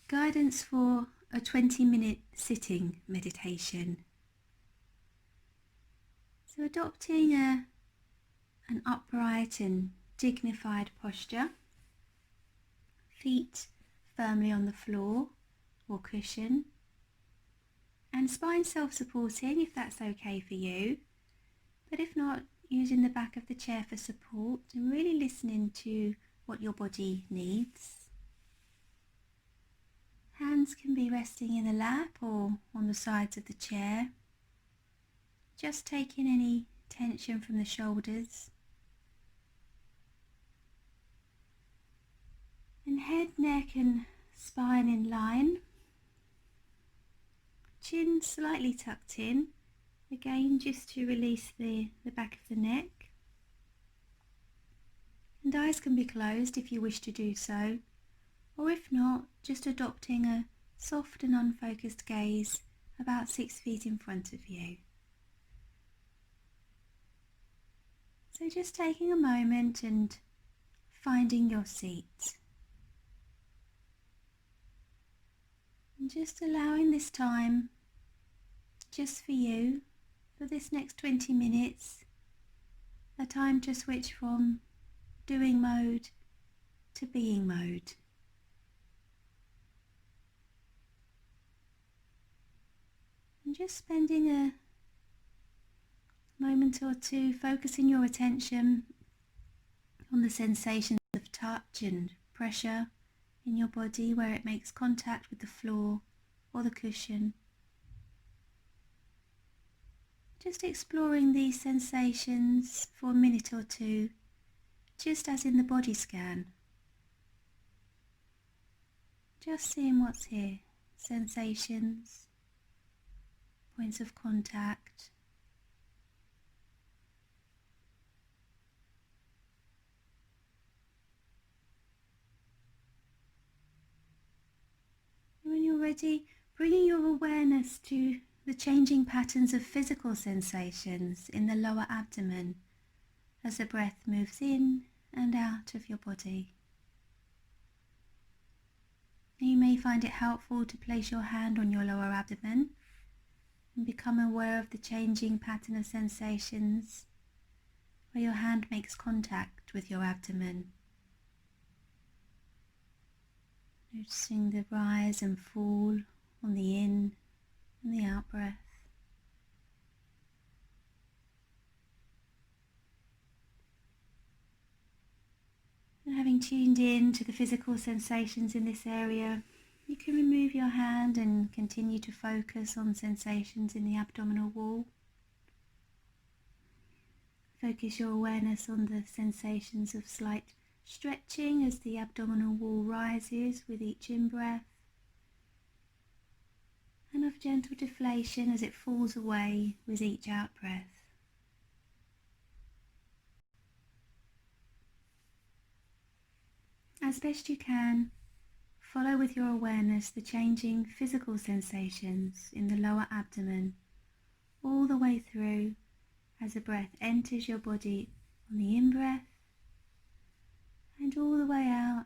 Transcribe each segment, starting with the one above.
guidance for a 20-minute sitting meditation. So adopting an upright and dignified posture, feet firmly on the floor or cushion, and spine self-supporting if that's okay for you, but if not, using the back of the chair for support and really listening to what your body needs. Hands can be resting in the lap or on the sides of the chair, just taking any tension from the shoulders. And head, neck and spine in line. Chin slightly tucked in, again just to release the back of the neck. And eyes can be closed if you wish to do so, or if not, just adopting a soft and unfocused gaze about 6 feet in front of you. So just taking a moment and finding your seat. And just allowing this time just for you, for this next 20 minutes, a time to switch from doing mode to being mode. And just spending a moment or two focusing your attention on the sensations of touch and pressure in your body where it makes contact with the floor or the cushion. Just exploring these sensations for a minute or two, just as in the body scan. Just seeing what's here, sensations, points of contact. When you're ready, bringing your awareness to the changing patterns of physical sensations in the lower abdomen as the breath moves in and out of your body. You may find it helpful to place your hand on your lower abdomen and become aware of the changing pattern of sensations where your hand makes contact with your abdomen. Noticing the rise and fall on the in and the out breath. And having tuned in to the physical sensations in this area, you can remove your hand and continue to focus on sensations in the abdominal wall. Focus your awareness on the sensations of slight stretching as the abdominal wall rises with each in-breath, and of gentle deflation as it falls away with each out-breath. As best you can, follow with your awareness the changing physical sensations in the lower abdomen all the way through as the breath enters your body on the in-breath and all the way out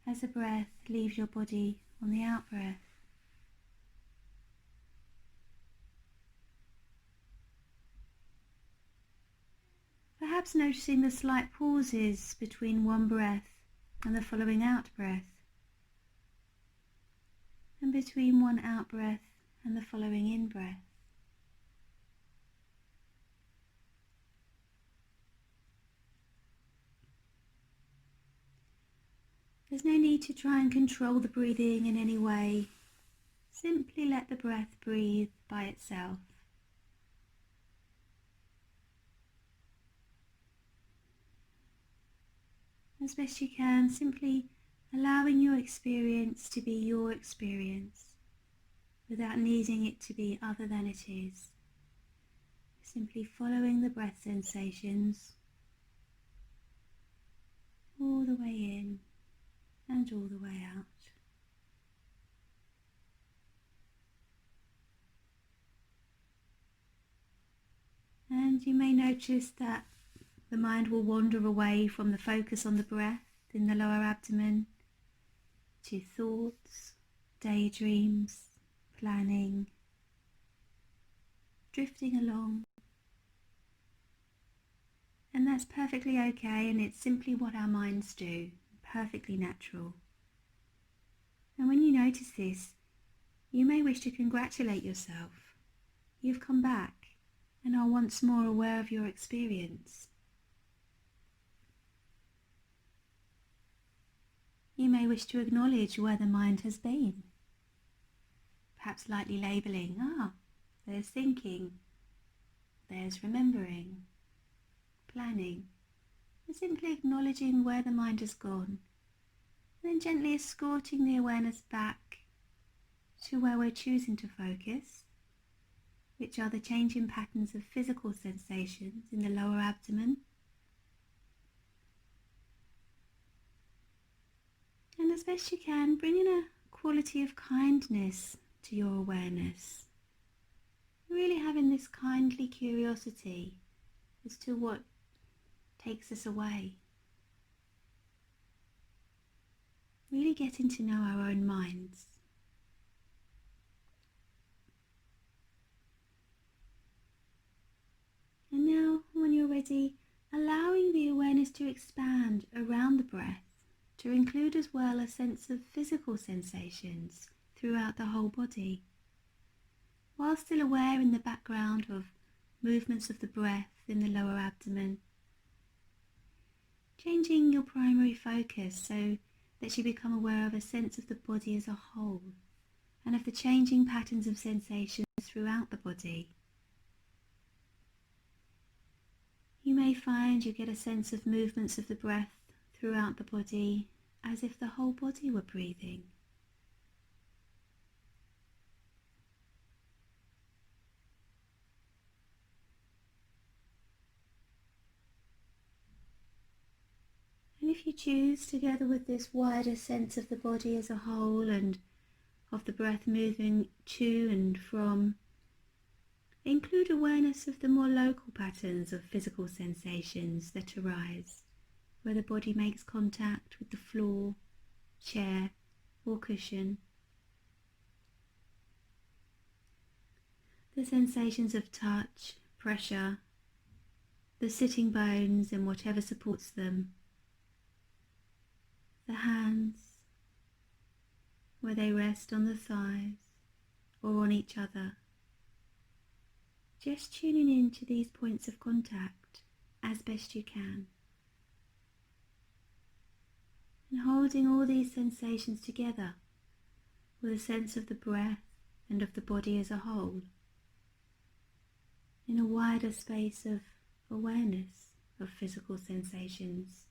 as the breath leaves your body on the out-breath. Perhaps noticing the slight pauses between one breath and the following out-breath, and between one out-breath and the following in-breath. There's no need to try and control the breathing in any way. Simply let the breath breathe by itself. As best you can, simply allowing your experience to be your experience without needing it to be other than it is. Simply following the breath sensations all the way in and all the way out. And you may notice that the mind will wander away from the focus on the breath in the lower abdomen to thoughts, daydreams, planning, drifting along. And that's perfectly okay, and it's simply what our minds do, perfectly natural. And when you notice this, you may wish to congratulate yourself. You've come back and are once more aware of your experience. You may wish to acknowledge where the mind has been. Perhaps lightly labelling, there's thinking, there's remembering, planning, and simply acknowledging where the mind has gone, and then gently escorting the awareness back to where we're choosing to focus, which are the changing patterns of physical sensations in the lower abdomen. And as best you can, bring in a quality of kindness to your awareness. Really having this kindly curiosity as to what takes us away. Really getting to know our own minds. And now, when you're ready, allowing the awareness to expand around the breath to include as well a sense of physical sensations throughout the whole body, while still aware in the background of movements of the breath in the lower abdomen. Changing your primary focus so that you become aware of a sense of the body as a whole and of the changing patterns of sensations throughout the body. You may find you get a sense of movements of the breath throughout the body as if the whole body were breathing. And if you choose, together with this wider sense of the body as a whole and of the breath moving to and from, include awareness of the more local patterns of physical sensations that arise, where the body makes contact with the floor, chair, or cushion. The sensations of touch, pressure, the sitting bones and whatever supports them, the hands, where they rest on the thighs or on each other. Just tuning in to these points of contact as best you can. And holding all these sensations together with a sense of the breath and of the body as a whole, in a wider space of awareness of physical sensations.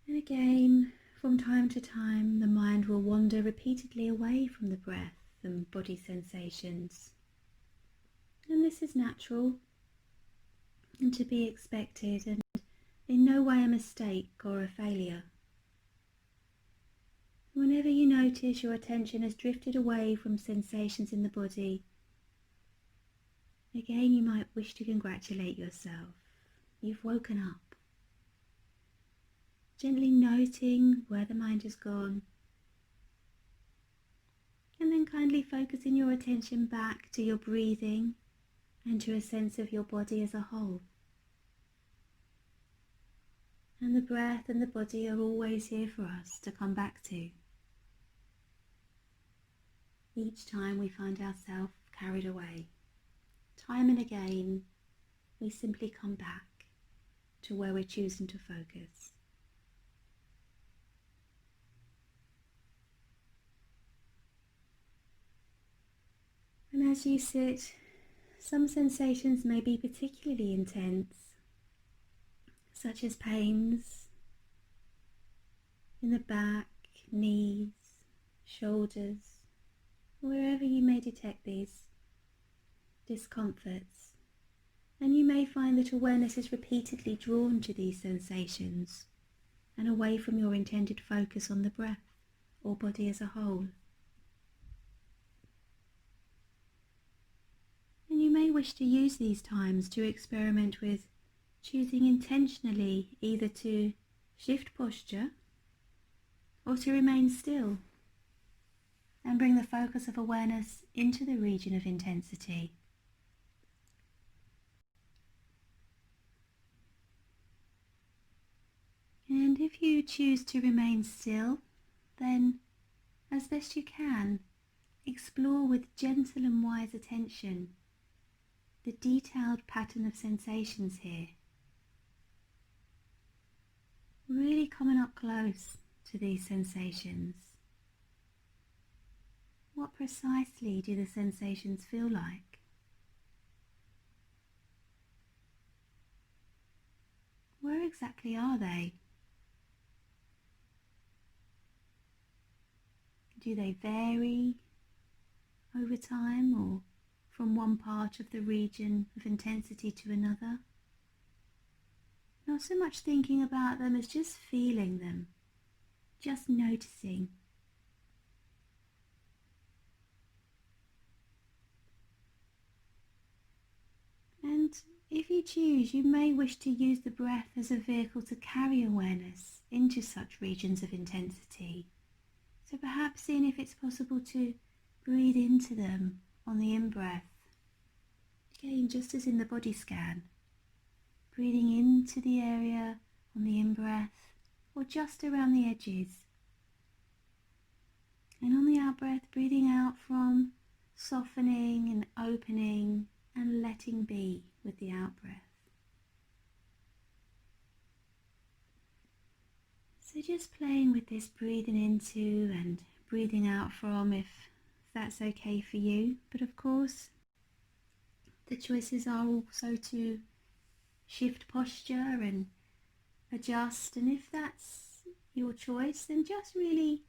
And again, from time to time, the mind will wander repeatedly away from the breath and body sensations. And this is natural and to be expected, and in no way a mistake or a failure. Whenever you notice your attention has drifted away from sensations in the body, again you might wish to congratulate yourself. You've woken up. Gently noting where the mind has gone, and then kindly focusing your attention back to your breathing and to a sense of your body as a whole. And the breath and the body are always here for us to come back to. Each time we find ourselves carried away, time and again, we simply come back to where we're choosing to focus. And as you sit, some sensations may be particularly intense, such as pains in the back, knees, shoulders, wherever you may detect these discomforts. And you may find that awareness is repeatedly drawn to these sensations and away from your intended focus on the breath or body as a whole. And you may wish to use these times to experiment with choosing intentionally either to shift posture or to remain still and bring the focus of awareness into the region of intensity. And if you choose to remain still, then, as best you can, explore with gentle and wise attention the detailed pattern of sensations here. Really coming up close to these sensations. What precisely do the sensations feel like? Where exactly are they? Do they vary over time or from one part of the region of intensity to another? Not so much thinking about them as just feeling them, just noticing. And if you choose, you may wish to use the breath as a vehicle to carry awareness into such regions of intensity. So perhaps seeing if it's possible to breathe into them on the in-breath. Again, just as in the body scan, breathing into the area on the in-breath or just around the edges. And on the out-breath, breathing out from softening and opening and letting be with the out-breath. So just playing with this breathing into and breathing out from, if that's okay for you. But of course, the choices are also to shift posture and adjust. And if that's your choice, then just really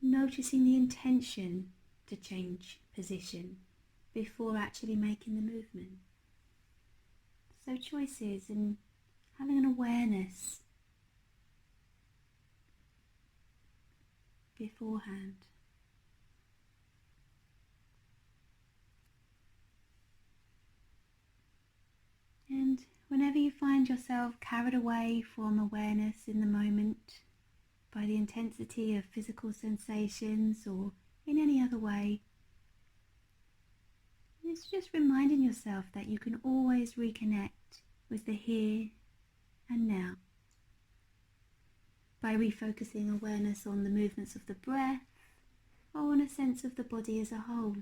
noticing the intention to change position before actually making the movement. So choices and having an awareness beforehand. And whenever you find yourself carried away from awareness in the moment by the intensity of physical sensations or in any other way, it's just reminding yourself that you can always reconnect with the here and now by refocusing awareness on the movements of the breath or on a sense of the body as a whole.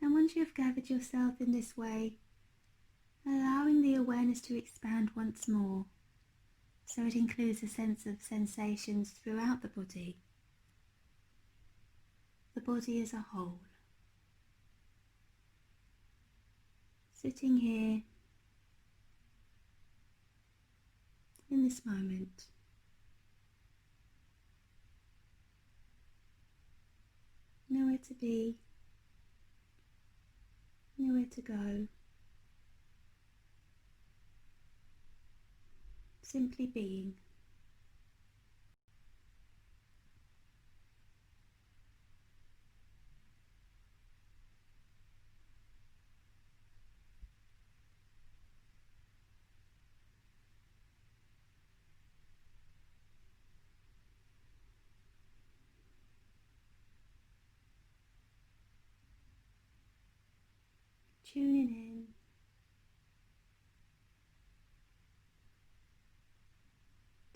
And once you've gathered yourself in this way, allowing the awareness to expand once more, so it includes a sense of sensations throughout the body as a whole. Sitting here in this moment, nowhere to be, nowhere to go, simply being. Tuning in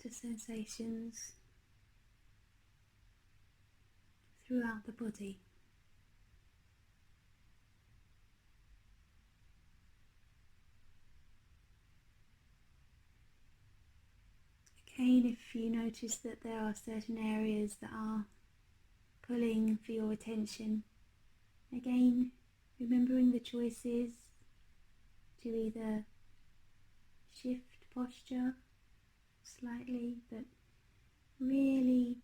to sensations throughout the body. Again, if you notice that there are certain areas that are pulling for your attention, again, remembering the choices to either shift posture slightly, but really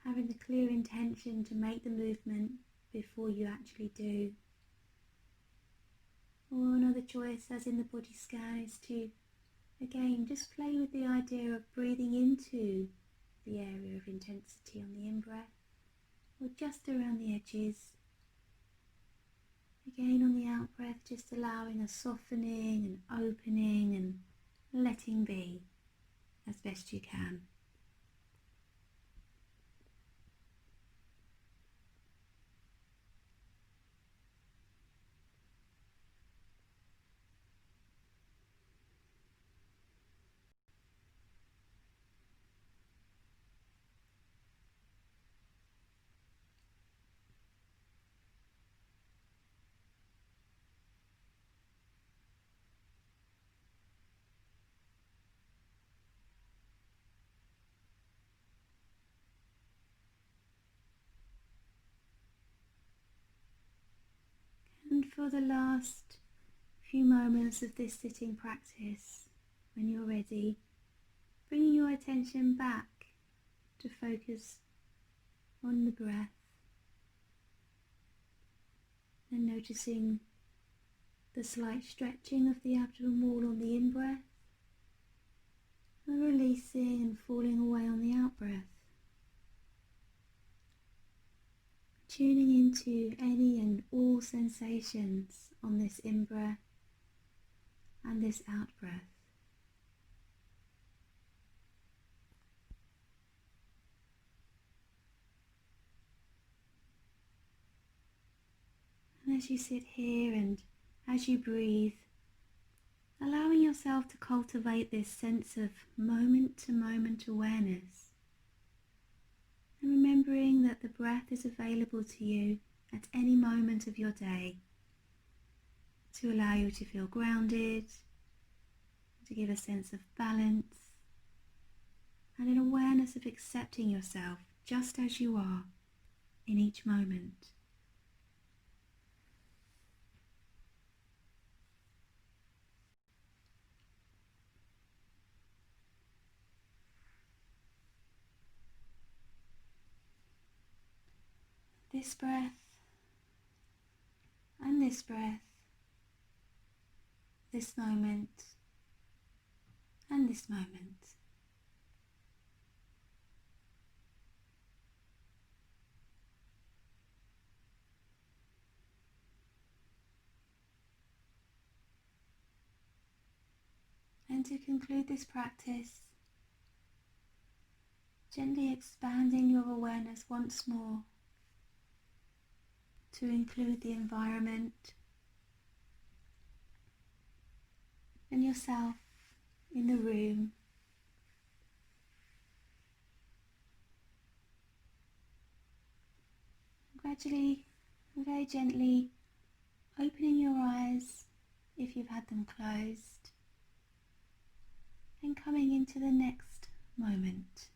having the clear intention to make the movement before you actually do. Or another choice, as in the body scan, is to again just play with the idea of breathing into the area of intensity on the in-breath or just around the edges. Again, on the out breath, just allowing a softening and opening and letting be as best you can. And for the last few moments of this sitting practice, when you're ready, bringing your attention back to focus on the breath and noticing the slight stretching of the abdomen wall on the in-breath and releasing and falling away on the out-breath. Tuning into any and all sensations on this in-breath and this out-breath. And as you sit here and as you breathe, allowing yourself to cultivate this sense of moment-to-moment awareness, and remembering that the breath is available to you at any moment of your day to allow you to feel grounded, to give a sense of balance, and an awareness of accepting yourself just as you are in each moment. This breath and this breath, this moment and this moment. And to conclude this practice, gently expanding your awareness once more to include the environment and yourself in the room. Gradually and very gently opening your eyes if you've had them closed and coming into the next moment.